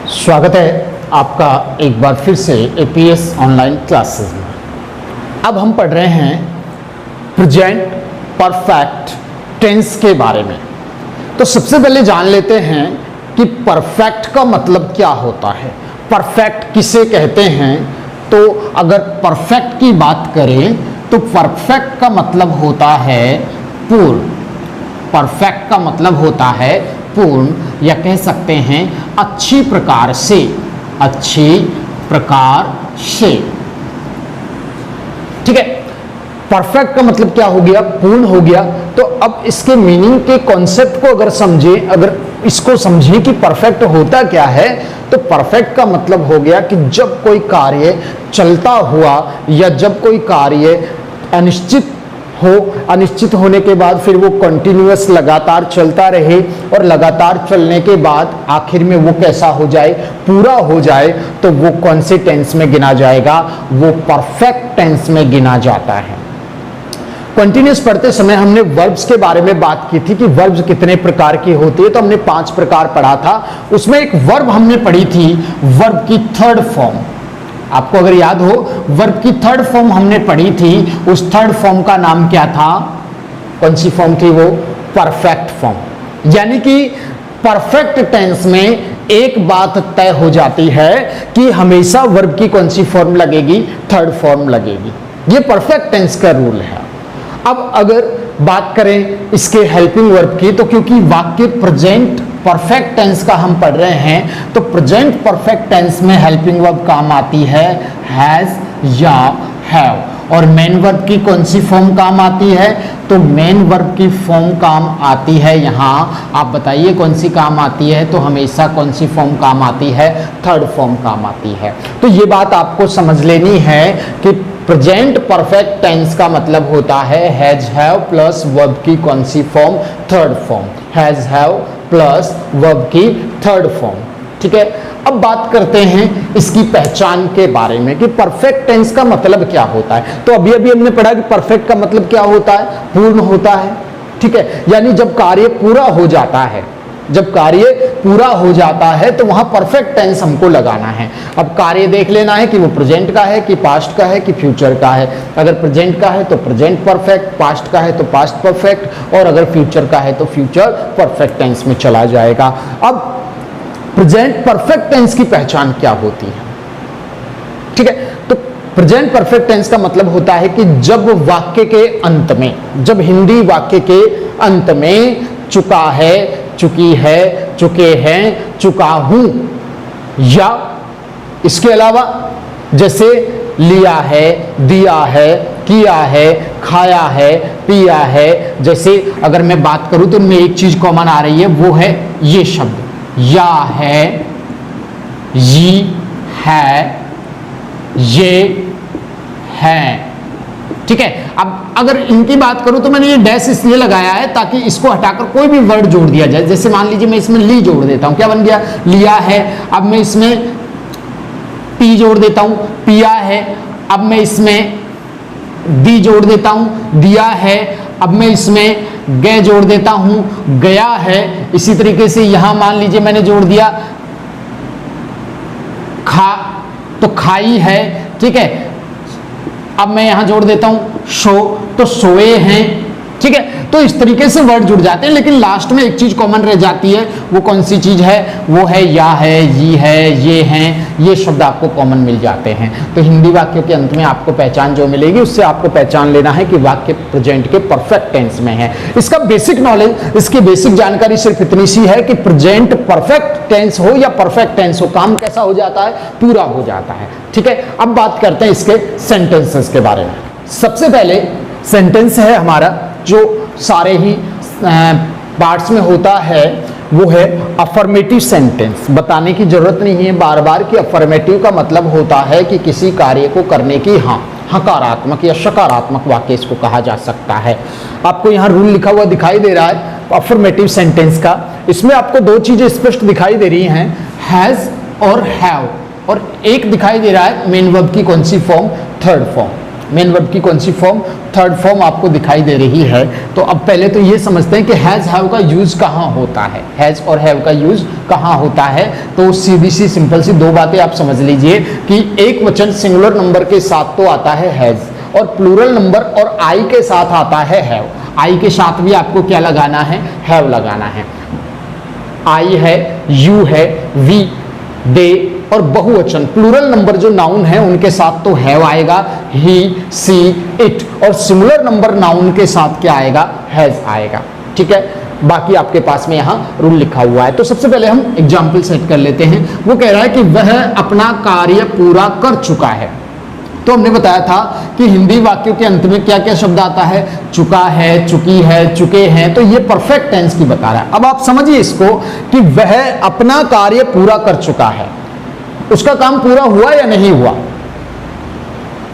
स्वागत है आपका एक बार फिर से एपीएस ऑनलाइन क्लासेस में। अब हम पढ़ रहे हैं प्रेजेंट परफेक्ट टेंस के बारे में। तो सबसे पहले जान लेते हैं कि परफेक्ट का मतलब क्या होता है, परफेक्ट किसे कहते हैं। तो अगर परफेक्ट की बात करें तो परफेक्ट का मतलब होता है पूर्ण। परफेक्ट का मतलब होता है पूर्ण, या कह सकते हैं अच्छी प्रकार से, अच्छी प्रकार से। ठीक है, परफेक्ट का मतलब क्या हो गया, पूर्ण हो गया। तो अब इसके मीनिंग के कॉन्सेप्ट को अगर समझें, अगर इसको समझें कि परफेक्ट होता क्या है, तो परफेक्ट का मतलब हो गया कि जब कोई कार्य चलता हुआ या जब कोई कार्य अनिश्चित हो, अनिश्चित होने के बाद फिर वो कंटिन्यूअस लगातार चलता रहे और लगातार चलने के बाद आखिर में वो कैसा हो जाए, पूरा हो जाए, तो वो कौन से टेंस में गिना जाएगा, वो परफेक्ट टेंस में गिना जाता है। कंटिन्यूअस पढ़ते समय हमने वर्ब्स के बारे में बात की थी कि वर्ब्स कितने प्रकार की होती है। तो हमने 5 प्रकार पढ़ा था। उसमें एक वर्ब हमने पढ़ी थी, वर्ब की थर्ड फॉर्म। आपको अगर याद हो, वर्ब की थर्ड फॉर्म हमने पढ़ी थी। उस थर्ड फॉर्म का नाम क्या था, कौन सी फॉर्म थी वो, परफेक्ट फॉर्म। यानी कि परफेक्ट टेंस में एक बात तय हो जाती है कि हमेशा वर्ब की कौन सी फॉर्म लगेगी, थर्ड फॉर्म लगेगी। ये परफेक्ट टेंस का रूल है। अब अगर बात करें इसके हेल्पिंग वर्ब की, तो क्योंकि वाक्य प्रेजेंट परफेक्ट टेंस का हम पढ़ रहे हैं, तो प्रेजेंट परफेक्ट टेंस में हेल्पिंग वर्ब काम आती है हैज या हैव। और मेन वर्ब की कौन सी फॉर्म काम आती है, तो मेन वर्ब की फॉर्म काम आती है यहाँ। आप बताइए कौन सी काम आती है, तो हमेशा कौन सी फॉर्म काम आती है, थर्ड फॉर्म काम आती है। तो ये बात आपको समझ लेनी है कि प्रेजेंट परफेक्ट टेंस का मतलब होता है हैज हैव प्लस वर्ब की कौन सी form, third form. Has have plus verb की थर्ड फॉर्म। ठीक है, अब बात करते हैं इसकी पहचान के बारे में कि परफेक्ट टेंस का मतलब क्या होता है। तो अभी अभी हमने पढ़ा कि परफेक्ट का मतलब क्या होता है, पूर्ण होता है। ठीक है, यानी जब कार्य पूरा हो जाता है, जब कार्य पूरा हो जाता है तो वहां परफेक्ट टेंस हमको लगाना है। अब कार्य देख लेना है कि वो प्रेजेंट का है कि पास्ट का है कि फ्यूचर का है। अगर प्रेजेंट का है तो प्रेजेंट परफेक्ट, पास्ट का है तो पास्ट परफेक्ट, और अगर फ्यूचर का है तो फ्यूचर परफेक्ट टेंस में चला जाएगा। अब प्रेजेंट परफेक्ट टेंस की पहचान क्या होती है। ठीक है, तो प्रेजेंट परफेक्ट टेंस का मतलब होता है कि जब वाक्य के अंत में, जब हिंदी वाक्य के अंत में चुका है, चुकी है, चुके हैं, चुका हूं, या इसके अलावा जैसे लिया है, दिया है, किया है, खाया है, पिया है, जैसे अगर मैं बात करूं तो इनमें एक चीज कॉमन आ रही है, वो है ये शब्द, या है, ये है, ये है। ठीक है, अब अगर इनकी बात करूं तो मैंने ये डैश इसलिए लगाया है ताकि इसको हटाकर कोई भी वर्ड जोड़ दिया जाए। जैसे मान लीजिए मैं इसमें ली जोड़ देता हूं, क्या बन गया, लिया है। अब मैं इसमें पी जोड़ देता हूं, पिया है। अब मैं इसमें दी जोड़ देता हूं, दिया है। अब मैं इसमें गए जोड़ देता हूं, गया है। इसी तरीके से यहां मान लीजिए मैंने जोड़ दिया खा, तो खाई है। ठीक है, अब मैं यहां जोड़ देता हूं सो, तो सोए हैं। ठीक है, तो इस तरीके से वर्ड जुड़ जाते हैं, लेकिन लास्ट में एक चीज कॉमन रह जाती है। वो कौन सी चीज है, वो है या है, ये है, ये हैं। ये शब्द आपको कॉमन मिल जाते हैं। तो हिंदी वाक्यों के अंत में आपको पहचान जो मिलेगी, उससे आपको पहचान लेना है कि वाक्य प्रेजेंट के परफेक्ट टेंस में है। इसका बेसिक नॉलेज, इसकी बेसिक जानकारी सिर्फ इतनी सी है कि प्रेजेंट परफेक्ट टेंस हो या परफेक्ट टेंस हो, काम कैसा हो जाता है, पूरा हो जाता है। ठीक है, अब बात करते हैं इसके सेंटेंसेस के बारे में। सबसे पहले सेंटेंस है हमारा, जो सारे ही पार्ट्स में होता है, वो है अफर्मेटिव सेंटेंस। बताने की जरूरत नहीं है बार बार कि अफर्मेटिव का मतलब होता है कि किसी कार्य को करने की हाँ, हकारात्मक या सकारात्मक वाक्य इसको कहा जा सकता है। आपको यहाँ रूल लिखा हुआ दिखाई दे रहा है अफर्मेटिव सेंटेंस का। इसमें आपको 2 चीजें स्पष्ट दिखाई दे रही हैं, हैज और हैव, और एक दिखाई दे रहा है मेन वर्ब की कौन सी form, third form. Main verb की कौन सी फॉर्म, थर्ड फॉर्म आपको दिखाई दे रही है। तो अब पहले तो ये समझते हैं कि हैज हैव का यूज कहाँ होता है, हैज और हैव का यूज कहाँ होता है। तो सीधी सी सिंपल सी दो बातें आप समझ लीजिए कि एक वचन सिंगुलर नंबर के साथ तो आता है हैज, और प्लूरल नंबर और आई के साथ आता है हैव। आई के साथ भी आपको क्या लगाना है, हैव लगाना है। आई है, यू है, वी, दे और बहुवचन प्लूरल नंबर जो नाउन है उनके साथ तो हैव आएगा, ही, सी, इट, और सिंगुलर नंबर नाउन के साथ क्या आएगा, हैज आएगा। ठीक है, बाकी आपके पास में यहां रूल लिखा हुआ है। तो सबसे पहले हम एग्जाम्पल सेट कर लेते हैं। वो कह रहा है कि वह अपना कार्य पूरा कर चुका है। तो हमने बताया था कि हिंदी वाक्यों के अंत में क्या क्या शब्द आता है, चुका है, चुकी है, चुके हैं। तो ये परफेक्ट टेंस की बता रहा है। अब आप समझिए इसको कि वह अपना कार्य पूरा कर चुका है। उसका काम पूरा हुआ या नहीं हुआ,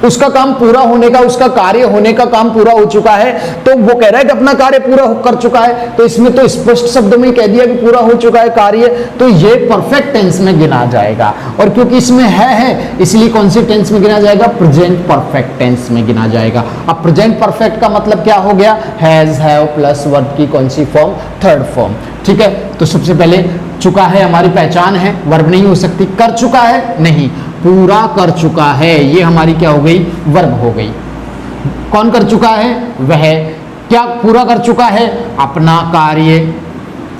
उसका काम पूरा होने का, उसका कार्य होने का काम पूरा हो चुका है। तो वो कह रहा है कि अपना कार्य पूरा कर चुका है, तो इसमें तो स्पष्ट शब्दों में कह दिया कि पूरा हो चुका है कार्य, तो ये परफेक्ट टेंस में गिना जाएगा। और क्योंकि इसमें है इसलिए कौन सी टेंस में गिना जाएगा, प्रेजेंट परफेक्ट टेंस में गिना जाएगा। अब प्रेजेंट परफेक्ट का मतलब क्या हो गया, हैज, हैव प्लस वर्ब की कौन सी फॉर्म, थर्ड फॉर्म। ठीक है, तो सबसे पहले चुका है हमारी पहचान है, वर्ब नहीं हो सकती। कर चुका है नहीं, पूरा कर चुका है, ये हमारी क्या हो गई, वर्ब हो गई। कौन कर चुका है, वह। क्या पूरा कर चुका है, अपना कार्य।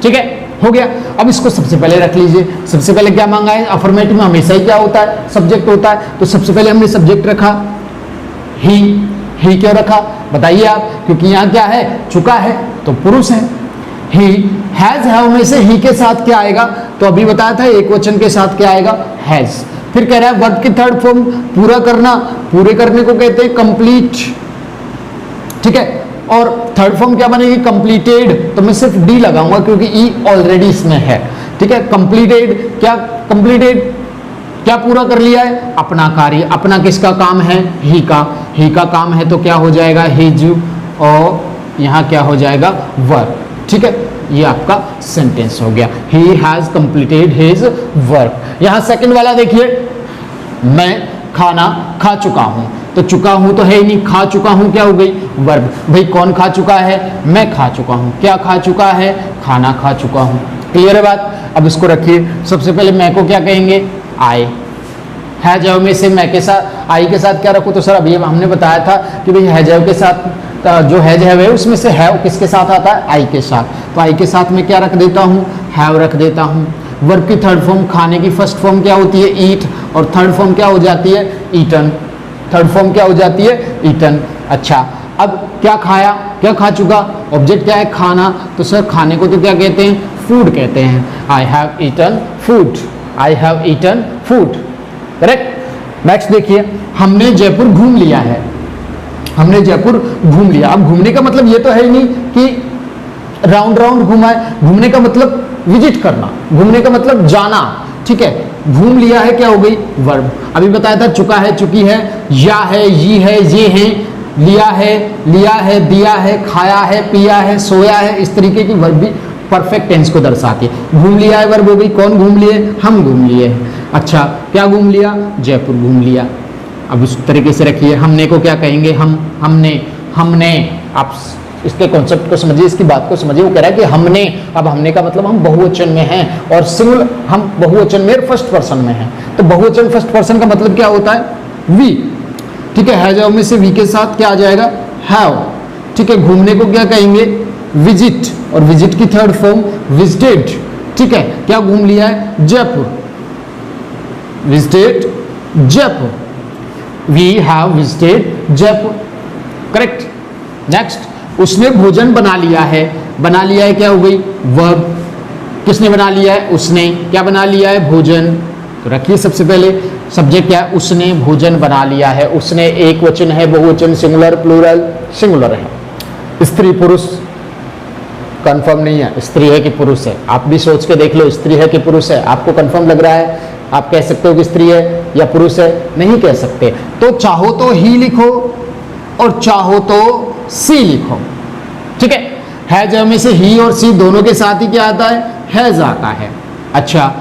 ठीक है, हो गया। अब इसको सबसे पहले रख लीजिए। सबसे पहले क्या मांगा है, अफर्मेटिव में हमेशा ही क्या होता है, सब्जेक्ट होता है। तो सबसे पहले हमने सब्जेक्ट रखा ही। ही क्यों रखा बताइए आप, क्योंकि यहां क्या है, चुका है तो पुरुष है। ही, हैज, हैव में से ही के साथ क्या आएगा, तो अभी बताया था एक वचन के साथ क्या आएगा, हैज। फिर कह रहा है वर्ब की थर्ड फॉर्म, पूरा करना, पूरे करने को कहते हैं कंप्लीट। ठीक है, और थर्ड फॉर्म क्या बनेगी, कंप्लीटेड। तो मैं सिर्फ डी लगाऊंगा क्योंकि ई ऑलरेडी इसमें है। ठीक है, कंप्लीटेड, क्या कंप्लीटेड, क्या पूरा कर लिया है, अपना कार्य। अपना किसका काम है, ही का। ही का काम है तो क्या हो जाएगा, हिज, और यहां क्या हो जाएगा, वर्क। ठीक है, ये आपका सेंटेंस हो गया, he has completed his work. यहां सेकंड वाला देखिए, मैं खाना खा चुका हूं। तो चुका हूं तो है ही नहीं, खा चुका हूं क्या हो गई, वर्ब। भाई कौन खा चुका है, मैं खा चुका हूं। क्या खा चुका है, खाना खा चुका हूं। क्लियर है बात। अब इसको रखिए, सबसे पहले मैं को क्या कहेंगे, आई। हैजव में से मैं के साथ, आई के साथ क्या रखूं, तो सर अभी हमने बताया था कि भाई हैजव के साथ जो हैज है उसमें से हैव किसके साथ आता है, आई के साथ। तो आई के साथ में क्या रख देता हूँ, हैव रख देता हूँ। वर्ब की थर्ड फॉर्म, खाने की फर्स्ट फॉर्म क्या होती है, ईट, और थर्ड फॉर्म क्या हो जाती है, ईटन। थर्ड फॉर्म क्या हो जाती है, ईटन। अच्छा, अब क्या खाया, क्या खा चुका, ऑब्जेक्ट क्या है, खाना। तो सर खाने को तो क्या कहते हैं, फूड कहते हैं। I have eaten food, I have eaten food. Correct. Next देखिए, हमने जयपुर घूम लिया है। हमने जयपुर घूम लिया। अब घूमने का मतलब ये तो है ही नहीं कि राउंड राउंड घूमा है। घूमने का मतलब विजिट करना, घूमने का मतलब जाना। ठीक है, घूम लिया है क्या हो गई, वर्ब। अभी बताया था चुका है, चुकी है, या है, ये है, लिया है, दिया है, खाया है, पिया है, सोया है। इस तरीके की वर्ब भी परफेक्ट टेंस को दर्शाती है। घूम लिया है वर्ब हो गई, कौन घूम लिए, हम घूम लिए। अच्छा, क्या घूम लिया, जयपुर घूम लिया। अब उस तरीके से रखिए, हमने को क्या कहेंगे, हमने। आप इसके कॉन्सेप्ट को समझिए, इसकी बात को समझिए। वो कह रहा है कि हमने, अब हमने का मतलब हम बहुवचन में हैं, और सिंगुलर हम बहुवचन में फर्स्ट पर्सन में हैं। तो बहुवचन फर्स्ट पर्सन का मतलब क्या होता है, वी। ठीक है, हैव में से वी के साथ क्या आ जाएगा, हैव। ठीक है, घूमने को क्या कहेंगे, विजिट, और विजिट की थर्ड फॉर्म विजिटेड। ठीक है, क्या घूम लिया है, Jaipur, visited Jaipur. We have visited Jaipur. Correct. Next, उसने भोजन बना लिया है। बना लिया है क्या हो गई, वर्ब। किसने बना लिया है, उसने। क्या बना लिया है, भोजन। तो रखिए सबसे पहले सब्जेक्ट क्या है, उसने भोजन बना लिया है। उसने एक वचन है, बहुवचन, सिंगुलर, प्लूरल, सिंगुलर है। स्त्री पुरुष कंफर्म नहीं है, स्त्री है कि पुरुष है। आप भी सोच के देख लो, स्त्री है कि पुरुष है। आपको कंफर्म लग रहा है, आप कह सकते हो कि स्त्री है या पुरुष है, नहीं कह सकते। तो चाहो तो ही लिखो और चाहो तो सी लिखो। ठीक है, हैज में से ही और सी दोनों के साथ ही क्या आता है, हैज आता है। अच्छा,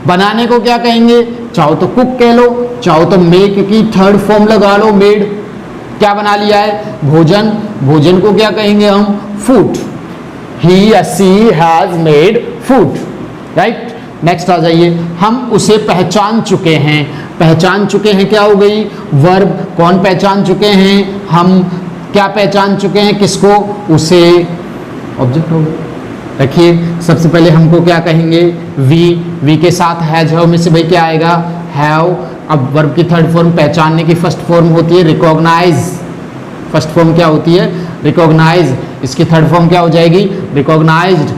बनाने को क्या कहेंगे, चाहो तो कुक कह लो, चाहो तो मेक की थर्ड फॉर्म लगा लो, मेड। क्या बना लिया है? भोजन। भोजन को क्या कहेंगे हम? फूड। ही या she has made food, right. Next आ जाइए, हम उसे पहचान चुके हैं। पहचान चुके हैं क्या हो गई? वर्ब। कौन पहचान चुके हैं? हम। क्या पहचान चुके हैं? किसको? उसे। ऑब्जेक्ट हो गया। रखिए, सबसे पहले हमको क्या कहेंगे? वी। वी के साथ हैज हैव में से भाई क्या आएगा? हैव। अब वर्ब की थर्ड फॉर्म पहचानने की फर्स्ट फॉर्म होती है रिकॉग्नाइज। फर्स्ट फॉर्म क्या होती है? रिकॉग्नाइज। इसकी थर्ड फॉर्म क्या हो जाएगी? रिकॉग्नाइज्ड।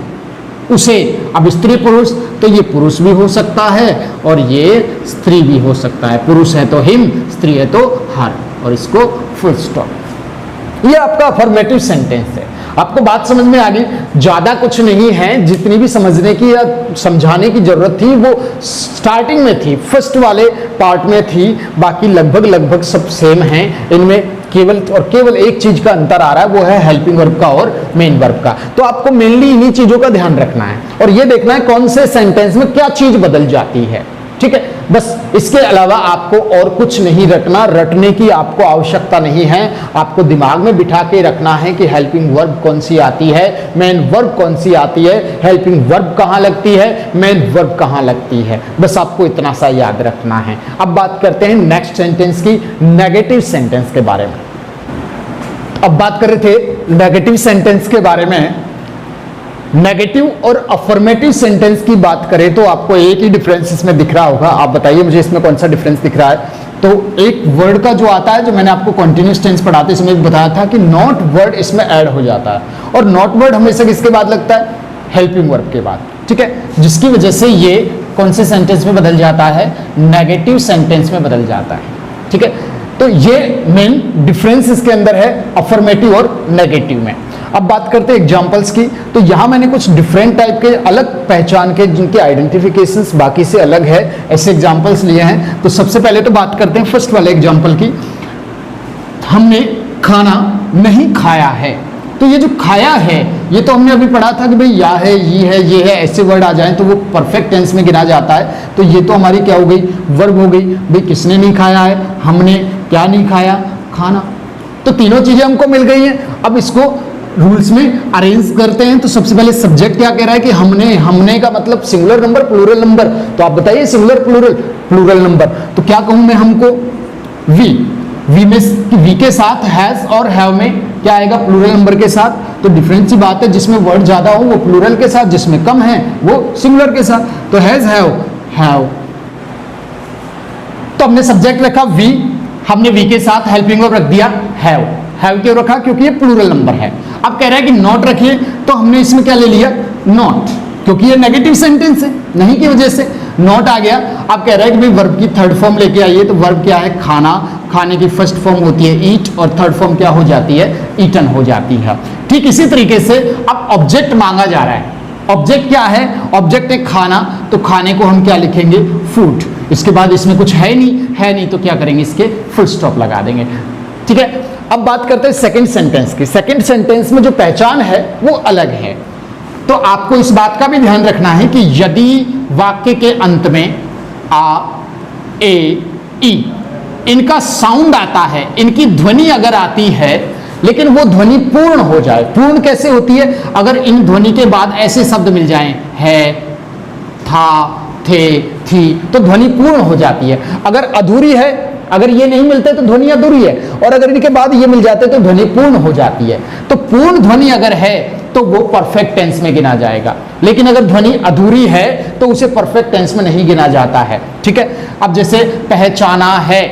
उसे। अब स्त्री पुरुष, तो ये पुरुष भी हो सकता है और ये स्त्री भी हो सकता है। पुरुष है तो हिम, स्त्री है तो हर, और इसको फुल स्टॉप। ये आपका अफर्मेटिव सेंटेंस है। आपको बात समझ में आ गई? ज्यादा कुछ नहीं है, जितनी भी समझने की या समझाने की जरूरत थी वो स्टार्टिंग में थी, फर्स्ट वाले पार्ट में थी। बाकी लगभग सब सेम हैं। इनमें केवल और केवल एक चीज का अंतर आ रहा है, वो है हेल्पिंग वर्ब का और मेन वर्ब का। तो आपको मेनली इन्हीं चीजों का ध्यान रखना है और ये देखना है कौन से सेंटेंस में क्या चीज बदल जाती है, ठीक है। बस इसके अलावा आपको और कुछ नहीं रटने की आपको आवश्यकता नहीं है। आपको दिमाग में बिठा के रखना है कि हेल्पिंग वर्ब कौन सी आती है, मेन वर्ब कौन सी आती है, हेल्पिंग वर्ब कहां लगती है, मेन वर्ब कहां लगती है। बस आपको इतना सा याद रखना है। अब बात करते हैं नेक्स्ट सेंटेंस की, नेगेटिव सेंटेंस के बारे में। अब बात कर रहे थे नेगेटिव सेंटेंस के बारे में। नेगेटिव और अफर्मेटिव सेंटेंस की बात करें तो आपको एक ही डिफरेंस इसमें दिख रहा होगा। आप बताइए मुझे इसमें कौन सा डिफरेंस दिख रहा है। तो एक वर्ड का जो आता है, जो मैंने आपको कॉन्टिन्यूस टेंस पढ़ाते समय बताया था कि नॉट वर्ड इसमें ऐड हो जाता है, और नॉट वर्ड हमेशा किसके बाद लगता है? हेल्पिंग वर्ब के बाद, ठीक है। जिसकी वजह से ये कौन से सेंटेंस में बदल जाता है? नेगेटिव सेंटेंस में बदल जाता है, ठीक है। तो ये मेन डिफरेंस इसके अंदर है अफर्मेटिव और नेगेटिव में। अब बात करते हैं एग्जांपल्स की। तो यहां मैंने कुछ डिफरेंट टाइप के अलग पहचान के, जिनके आइडेंटिफिकेशंस बाकी से अलग है, ऐसे एग्जांपल्स लिए हैं। तो सबसे पहले तो बात करते हैं फर्स्ट वाले एग्जांपल की। हमने खाना नहीं खाया है। तो ये जो खाया है, ये तो हमने अभी पढ़ा था कि भाई या है, ये है, ऐसे वर्ड आ जाए तो वो परफेक्ट टेंस में गिना जाता है। तो ये तो हमारी क्या हो गई? वर्ब हो गई। भाई किसने नहीं खाया है? हमने। क्या नहीं खाया? खाना। तो तीनों चीजें हमको मिल गई हैं। अब इसको रूल्स में अरेंज करते हैं। तो सबसे पहले सब्जेक्ट क्या कह रहा है कि हमने। हमने का मतलब सिंगुलर नंबर, प्लूरल नंबर। तो आप बताइए सिंगुलर, प्लूरल? Plural number. तो क्या कहूं मैं हमको? वी। वी में वी के साथ हैज और हैव में क्या आएगा? प्लूरल नंबर के साथ। तो डिफरेंस की बात है, जिसमें वर्ड ज्यादा हो वो प्लूरल के साथ, जिसमें कम है वो सिंगुलर के साथ। तो हैज, हैव। तो हमने सब्जेक्ट रखा वी, हमने वी के साथ हेल्पिंग वर्ब रख दिया हैव। हैव क्यों रखा? क्योंकि ये प्लूरल नंबर है। अब कह रहा है कि नॉट रखिए, तो हमने इसमें क्या ले लिया? नॉट, क्योंकि ये नेगेटिव सेंटेंस है, नहीं की वजह से नॉट आ गया। अब कह रहा है कि भाई वर्ब की थर्ड फॉर्म लेके आइए। तो वर्ब क्या है? खाना। खाने की फर्स्ट फॉर्म होती है ईट, और थर्ड फॉर्म क्या हो जाती है? ईटन हो जाती है। ठीक इसी तरीके से अब ऑब्जेक्ट मांगा जा रहा है। ऑब्जेक्ट क्या है? ऑब्जेक्ट है खाना। तो खाने को हम क्या लिखेंगे? फूड। इसके बाद इसमें कुछ है नहीं, तो क्या करेंगे? इसके फुल स्टॉप लगा देंगे, ठीक है। अब बात करते हैं सेकंड सेंटेंस की। सेकंड सेंटेंस में जो पहचान है वो अलग है। तो आपको इस बात का भी ध्यान रखना है कि यदि वाक्य के अंत में आ, ए, ई इनका साउंड आता है, इनकी ध्वनि अगर आती है, लेकिन वो ध्वनि पूर्ण हो जाए। पूर्ण कैसे होती है? अगर इन ध्वनि के बाद ऐसे शब्द मिल जाएं, है, था, थे, थी, तो ध्वनि पूर्ण हो जाती है। अगर अधूरी है, अगर ये नहीं मिलते तो ध्वनि अधूरी है, और अगर इनके बाद ये मिल जाते तो ध्वनि पूर्ण हो जाती है। तो पूर्ण ध्वनि अगर है तो वो परफेक्ट टेंस में गिना जाएगा, लेकिन अगर ध्वनि अधूरी है तो उसे परफेक्ट टेंस में नहीं गिना जाता है, ठीक है। अब जैसे पहचाना है,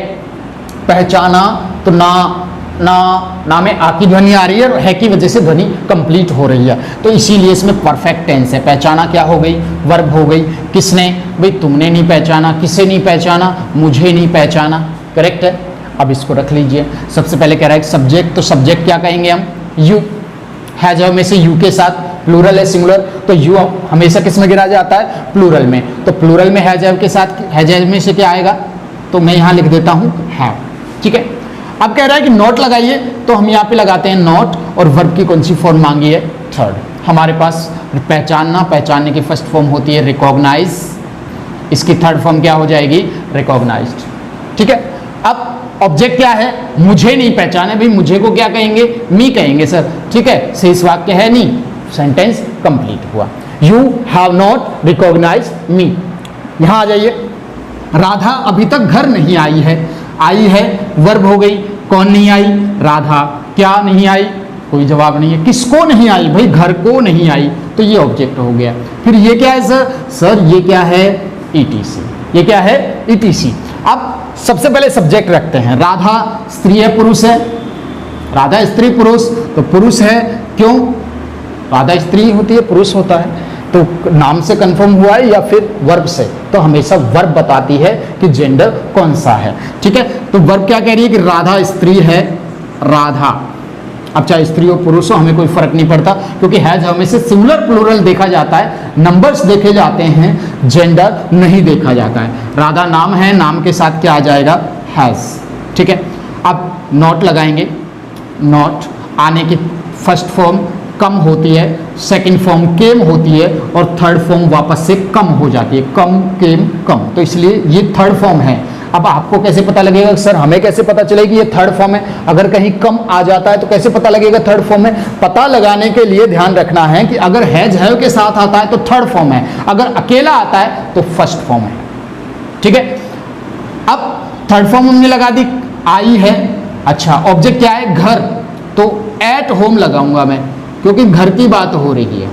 पहचाना, तो ना में आ की ध्वनि आ रही है, और है की वजह से ध्वनि कंप्लीट हो रही है, तो इसीलिए इसमें परफेक्ट टेंस है। पहचाना क्या हो गई? वर्ब हो गई। किसने? भाई तुमने नहीं पहचाना। किसे नहीं पहचाना? मुझे नहीं पहचाना, करेक्ट है। अब इसको रख लीजिए। सबसे पहले कह रहा है सब्जेक्ट, तो सब्जेक्ट क्या कहेंगे हम? यू। हैज में से यू के साथ, प्लूरल है सिंगुलर, तो यू हमेशा किस में गिना जाता है? प्लूरल में। तो प्लूरल में हैज के साथ, हैज में से क्या आएगा? तो मैं यहां लिख देता हूं हैव, ठीक है। अब कह रहा है कि नॉट लगाइए, तो हम यहाँ पे लगाते हैं नॉट, और वर्ब की कौन सी फॉर्म मांगी है? थर्ड। हमारे पास पहचानना, पहचानने की फर्स्ट फॉर्म होती है रिकॉग्नाइज, इसकी थर्ड फॉर्म क्या हो जाएगी? रिकॉग्नाइज्ड, ठीक है। अब ऑब्जेक्ट क्या है, मुझे नहीं पहचाने, भाई मुझे को क्या कहेंगे, मी कहेंगे सर, ठीक है, शेष वाक्य है नहीं, सेंटेंस कंप्लीट हुआ। यू हैव नॉट रिकॉग्नाइज मी। यहां आ जाइए, राधा अभी तक घर नहीं आई है, आई है वर्ब हो गई, कौन नहीं आई, राधा, क्या नहीं आई, कोई जवाब नहीं है, किसको नहीं आई, भाई घर को नहीं आई, तो ये ऑब्जेक्ट हो गया। फिर ये क्या है सर, सर ये क्या है, ईटीसी, ये क्या है, ईटीसी। अब सबसे पहले सब्जेक्ट रखते हैं, राधा स्त्री है पुरुष है, राधा स्त्री पुरुष, तो पुरुष है, क्यों, राधा स्त्री होती है पुरुष होता है, तो नाम से कंफर्म हुआ है या फिर वर्ब से, तो हमेशा वर्ब बताती है कि जेंडर कौन सा है, ठीक है। तो वर्ब क्या कह रही है कि राधा स्त्री है, राधा, अब चाहे स्त्री हो पुरुष हो हमें कोई फर्क नहीं पड़ता, क्योंकि हैज हमेशा सिंगुलर प्लूरल देखा जाता है, नंबर्स देखे जाते हैं, जेंडर नहीं देखा जाता है। राधा नाम है, नाम के साथ क्या आ जाएगा, हैज, ठीक है। अब नॉट लगाएंगे, नॉट आने की फर्स्ट फॉर्म कम होती है, सेकंड फॉर्म केम होती है, और थर्ड फॉर्म वापस से कम हो जाती है, कम केम कम, तो इसलिए ये थर्ड फॉर्म है। अब आपको कैसे पता लगेगा, सर हमें कैसे पता चलेगी ये थर्ड फॉर्म है, अगर कहीं कम आ जाता है तो कैसे पता लगेगा थर्ड फॉर्म है। पता लगाने के लिए ध्यान रखना है कि अगर हैज है के साथ आता है तो थर्ड फॉर्म है, अगर अकेला आता है तो फर्स्ट फॉर्म है, ठीक है। अब थर्ड फॉर्म हमने लगा दी, आई है, अच्छा ऑब्जेक्ट क्या है, घर, तो एट होम लगाऊंगा मैं, क्योंकि घर की बात हो रही है।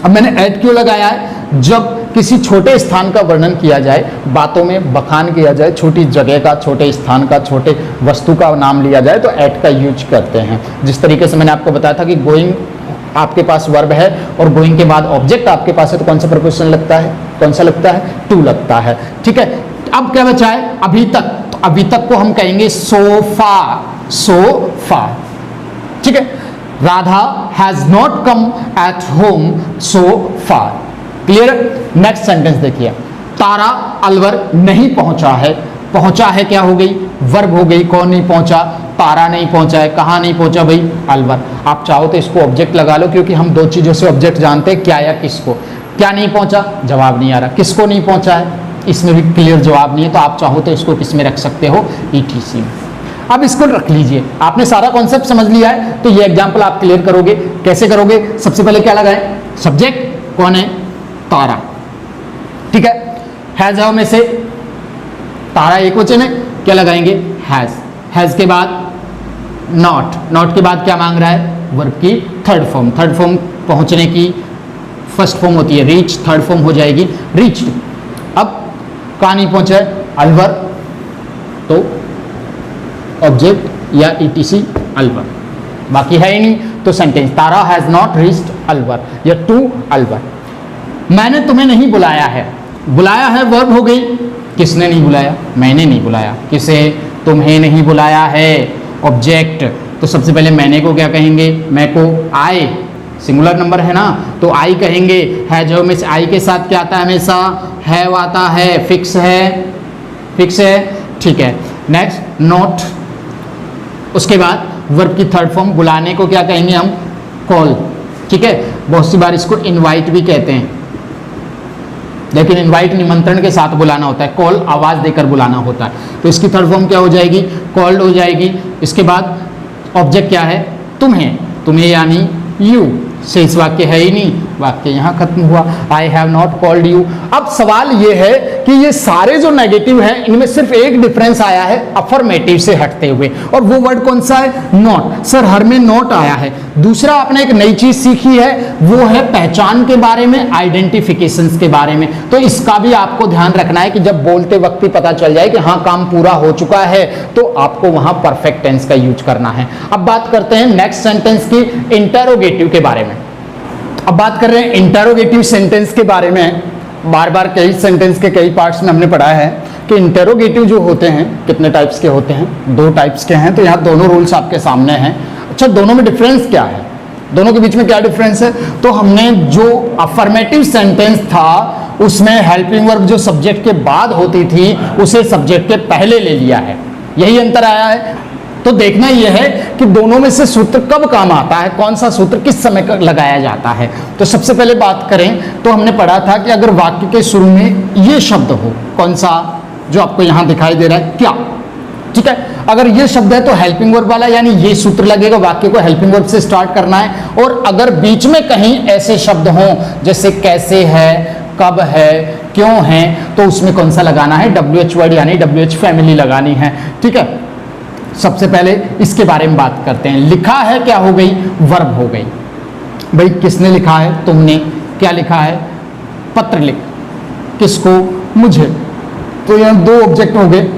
अब मैंने एट क्यों लगाया है, जब किसी छोटे स्थान का वर्णन किया जाए, बातों में बखान किया जाए, छोटी जगह का, छोटे स्थान का, छोटे वस्तु का नाम लिया जाए तो एट का यूज करते हैं। जिस तरीके से मैंने आपको बताया था कि गोइंग आपके पास वर्ब है और गोइंग के बाद ऑब्जेक्ट आपके पास है, तो कौन सा प्रपोजिशन लगता है, कौन सा लगता है, टू लगता है, ठीक है। अब क्या बचा है, अभी तक, तो अभी तक को हम कहेंगे सोफा, सोफा, ठीक है। Radha has not come at home so far, clear. Next sentence देखिए, तारा अलवर नहीं पहुंचा है, पहुंचा है क्या हो गई, वर्ब हो गई, कौन नहीं पहुंचा, तारा नहीं पहुंचा है, कहां नहीं पहुंचा भाई, अलवर। आप चाहो तो इसको ऑब्जेक्ट लगा लो, क्योंकि हम दो चीजों से ऑब्जेक्ट जानते हैं, क्या या किसको। क्या नहीं पहुंचा, जवाब नहीं आ रहा, किसको नहीं पहुंचा है, इसमें भी क्लियर जवाब नहीं है, तो आप चाहो तो इसको किस में रख सकते हो, ईटीसी में। अब इसको रख लीजिए, आपने सारा कॉन्सेप्ट समझ लिया है, तो ये एग्जांपल आप क्लियर करोगे, कैसे करोगे, सबसे पहले क्या लगाएं, सब्जेक्ट कौन है, तारा, ठीक है। हैज में से तारा एक वचन है, क्या लगाएंगे, हैज, हैज के बाद नॉट, नॉट के बाद क्या मांग रहा है, वर्ब की थर्ड फॉर्म, थर्ड फॉर्म पहुंचने की फर्स्ट फॉर्म होती है रीच, थर्ड फॉर्म हो जाएगी रीच्ड। अब कहां नहीं पहुंचा है, अलवर, तो ऑब्जेक्ट या ईटीसी अलवर, बाकी है ही नहीं, तो sentence Tara has not reached Alwar या टू अलवर। मैंने तुम्हें नहीं बुलाया है, बुलाया है वर्ब हो गई, किसने नहीं बुलाया, मैंने नहीं बुलाया, किसे, तुम्हें नहीं बुलाया है, ऑब्जेक्ट, तो सबसे पहले मैंने को क्या कहेंगे, मैं को, आई सिंगुलर नंबर है ना, तो आई कहेंगे, है जो में से आई के साथ क्या आता है, हमेशा है आता है, फिक्स है, फिक्स है, ठीक है। नेक्स्ट नॉट, उसके बाद वर्ब की थर्ड फॉर्म, बुलाने को क्या कहेंगे हम, कॉल, ठीक है। बहुत सी बार इसको इनवाइट भी कहते हैं, लेकिन इनवाइट निमंत्रण के साथ बुलाना होता है, कॉल आवाज देकर बुलाना होता है, तो इसकी थर्ड फॉर्म क्या हो जाएगी, कॉल्ड हो जाएगी। इसके बाद ऑब्जेक्ट क्या है, तुम्हें, तुम्हें यानी यू, शेष वाक्य है ही नहीं, वाक्य यहां खत्म हुआ, I have not called you. अब सवाल यह है कि ये सारे जो नेगेटिव हैं इनमें सिर्फ एक डिफरेंस आया है अफर्मेटिव से हटते हुए, और वो वर्ड कौन सा है, नॉट। सर हर में नॉट आया है। दूसरा आपने एक नई चीज सीखी है, वो है पहचान के बारे में, आइडेंटिफिकेशन के बारे में, तो इसका भी आपको ध्यान रखना है कि जब बोलते वक्त ही पता चल जाए कि हाँ काम पूरा हो चुका है, तो आपको वहां परफेक्ट टेंस का यूज करना है। अब बात करते हैं नेक्स्ट सेंटेंस की, इंटरोगेटिव के बारे में। अब बात कर रहे हैं इंटरोगेटिव सेंटेंस के बारे में। बार बार कई सेंटेंस के कई पार्ट्स में हमने पढ़ा है कि इंटरोगेटिव जो होते हैं कितने टाइप्स के होते हैं, दो टाइप्स के हैं, तो यहाँ दोनों रूल्स आपके सामने हैं। अच्छा, दोनों में डिफरेंस क्या है, दोनों के बीच में क्या डिफरेंस है, तो हमने जो अफर्मेटिव सेंटेंस था उसमें हेल्पिंग वर्ब जो सब्जेक्ट के बाद होती थी उसे सब्जेक्ट के पहले ले लिया है, यही अंतर आया है। तो देखना यह है कि दोनों में से सूत्र कब काम आता है, कौन सा सूत्र किस समय लगाया जाता है। तो सबसे पहले बात करें तो हमने पढ़ा था कि अगर वाक्य के शुरू में ये शब्द हो, कौन सा, जो आपको यहां दिखाई दे रहा है, क्या, ठीक है। अगर ये शब्द है तो हेल्पिंग वर्ब वाला, यानी ये सूत्र लगेगा, वाक्य को हेल्पिंग वर्ब से स्टार्ट करना है। और अगर बीच में कहीं ऐसे शब्द हों जैसे कैसे है, कब है, क्यों है, तो उसमें कौन सा लगाना है, WH वर्ड यानी WH फैमिली लगानी है, ठीक है। सबसे पहले इसके बारे में बात करते हैं। लिखा है क्या हो गई, वर्ब हो गई। भाई किसने लिखा है, तुमने। क्या लिखा है, पत्र लिख। किसको, मुझे। तो यहाँ दो ऑब्जेक्ट हो गए।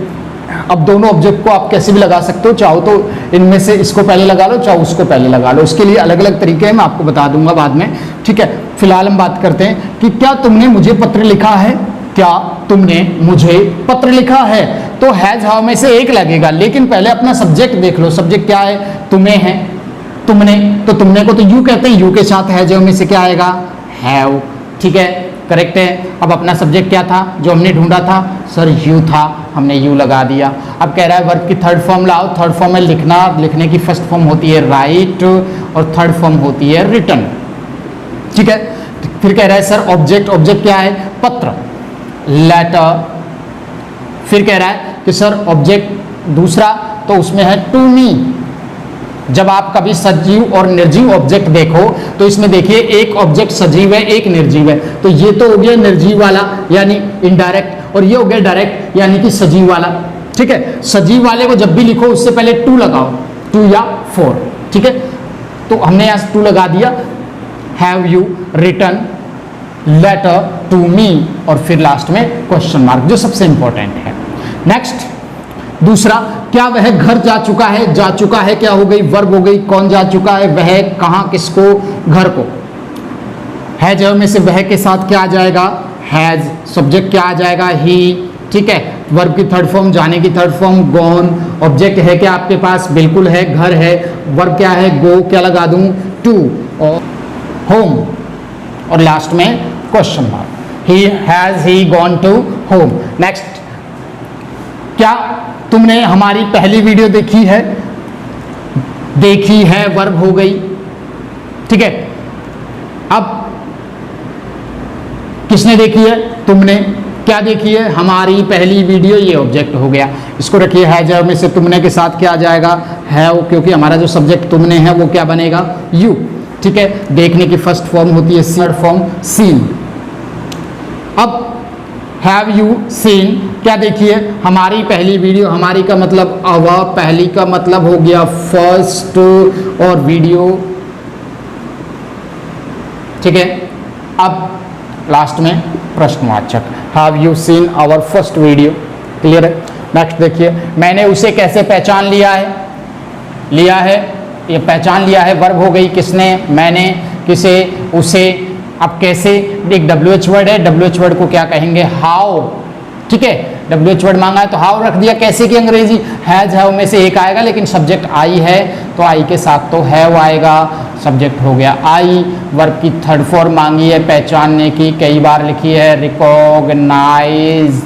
अब दोनों ऑब्जेक्ट को आप कैसे भी लगा सकते हो, चाहो तो इनमें से इसको पहले लगा लो, चाहो उसको पहले लगा लो। उसके लिए अलग अलग तरीके हैं, मैं आपको बता दूंगा बाद में, ठीक है। फिलहाल हम बात करते हैं कि क्या तुमने मुझे पत्र लिखा है, क्या तुमने मुझे पत्र लिखा है। तो हैज हाउ में से एक लगेगा, लेकिन पहले अपना सब्जेक्ट देख लो। सब्जेक्ट क्या है, तुम्हें है, तुमने। तो तुमने को तो यू कहते हैं, यू के साथ हैज हाउ में से क्या आएगा, हैव, ठीक है, करेक्ट है। अब अपना सब्जेक्ट क्या था जो हमने ढूंढा था, सर यू था, हमने यू लगा दिया। अब कह रहा है वर्ब की थर्ड फॉर्म लाओ। थर्ड फॉर्म में लिखना, लिखने की फर्स्ट फॉर्म होती है राइट और थर्ड फॉर्म होती है रिटन, ठीक है। फिर कह रहा है सर ऑब्जेक्ट, ऑब्जेक्ट क्या है, पत्र, लेटर। फिर कह रहा है कि सर ऑब्जेक्ट दूसरा, तो उसमें है टू मी। जब आप कभी सजीव और निर्जीव ऑब्जेक्ट देखो तो इसमें देखिए एक ऑब्जेक्ट सजीव है, एक निर्जीव है। तो ये तो हो गया निर्जीव वाला यानी इनडायरेक्ट, और ये हो गया डायरेक्ट यानी कि सजीव वाला, ठीक है। सजीव वाले को जब भी लिखो उससे पहले टू लगाओ, टू या फोर, ठीक है। तो हमने यहां टू लगा दिया। Have you written letter to me, और फिर लास्ट में क्वेश्चन मार्क जो सबसे इंपॉर्टेंट है। नेक्स्ट दूसरा, क्या वह घर जा चुका है। जा चुका है क्या हो गई, वर्ब हो गई। कौन जा चुका है, वह, कहाँ, किसको, घर को। हैज में से वह के साथ क्या आ जाएगा, हैज। सब्जेक्ट क्या आ जाएगा, ही, ठीक है। वर्ब की थर्ड फॉर्म, जाने की थर्ड फॉर्म गॉन। ऑब्जेक्ट है क्या आपके पास, बिल्कुल है, घर है। वर्ब क्या है, गो, क्या लगा दूं, टू, और होम, और लास्ट में question mark. He has he gone to home. Next, क्या तुमने हमारी पहली वीडियो देखी है। देखी है वर्ब हो गई, ठीक है। अब किसने देखी है, तुमने। क्या देखी है, हमारी पहली वीडियो, ये ऑब्जेक्ट हो गया। इसको रखिए हैज में से तुमने के साथ क्या आ जाएगा, हैव, क्योंकि हमारा जो सब्जेक्ट तुमने है वो क्या बनेगा, यू, ठीक है। देखने की फर्स्ट फॉर्म होती है थर्ड फॉर्म सीन। अब हैव यू सीन, क्या देखिए, हमारी पहली वीडियो। हमारी का मतलब अवर, पहली का मतलब हो गया फर्स्ट, और वीडियो, ठीक है। अब लास्ट में प्रश्नवाचक, have you seen our first video, clear है। नेक्स्ट देखिए, मैंने उसे कैसे पहचान लिया है। लिया है, ये पहचान लिया है वर्ब हो गई। किसने, मैंने, किसे, उसे। अब कैसे, एक WH वर्ड है, WH वर्ड को क्या कहेंगे, हाउ, ठीक है। WH वर्ड मांगा है तो हाउ रख दिया। कैसे की अंग्रेजी, हैज हैव में से एक आएगा, लेकिन सब्जेक्ट आई है तो आई के साथ तो हैव आएगा, सब्जेक्ट हो गया आई। वर्ब की थर्ड फॉर्म मांगी है पहचानने की, कई बार लिखी है रिकॉग्नाइज,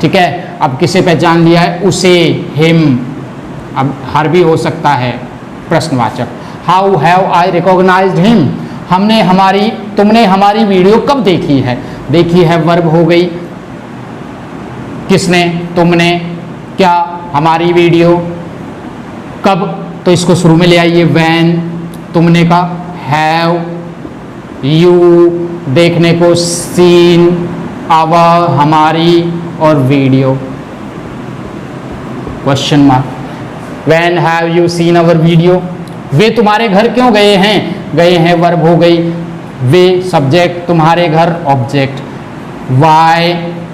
ठीक है। अब किसे पहचान लिया है, उसे, हिम। अब हर भी हो सकता है प्रश्नवाचक। How have I recognized him, हमने हमारी, तुमने हमारी वीडियो कब देखी है। देखी है वर्ब हो गई। किसने, तुमने। क्या, हमारी वीडियो। कब, तो इसको शुरू में ले आइए, व्हेन। तुमने का हैव यू, देखने को सीन, आवर, हमारी, और video, question mark. When have you seen our video. वे तुम्हारे घर क्यों गए हैं। गए हैं वर्ब हो गई। वे सब्जेक्ट, तुम्हारे घर ऑब्जेक्ट। वाई,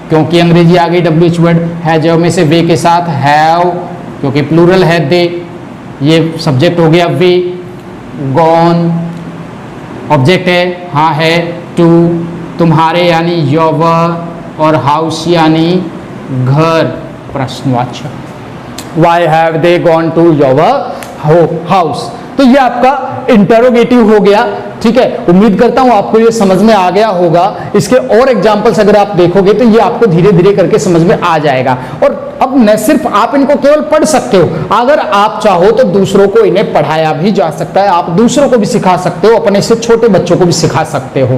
क्योंकि अंग्रेजी आ गई WH वर्ड। हैज में से वे के साथ हैव, क्योंकि प्लूरल है दे, ये सब्जेक्ट हो गया वे। गॉन, ऑब्जेक्ट है, हाँ है, टू, तुम्हारे यानी योवर, और हाउस यानी घर, प्रश्नवाचक। Why have they gone to your house. तो ये आपका इंटरोगेटिव हो गया, ठीक है। उम्मीद करता हूं आपको ये समझ में आ गया होगा। इसके और एग्जांपल्स अगर आप देखोगे तो ये आपको धीरे धीरे करके समझ में आ जाएगा। और अब न सिर्फ आप इनको केवल पढ़ सकते हो, अगर आप चाहो तो दूसरों को इन्हें पढ़ाया भी जा सकता है। आप दूसरों को भी सिखा सकते हो, अपने से छोटे बच्चों को भी सिखा सकते हो।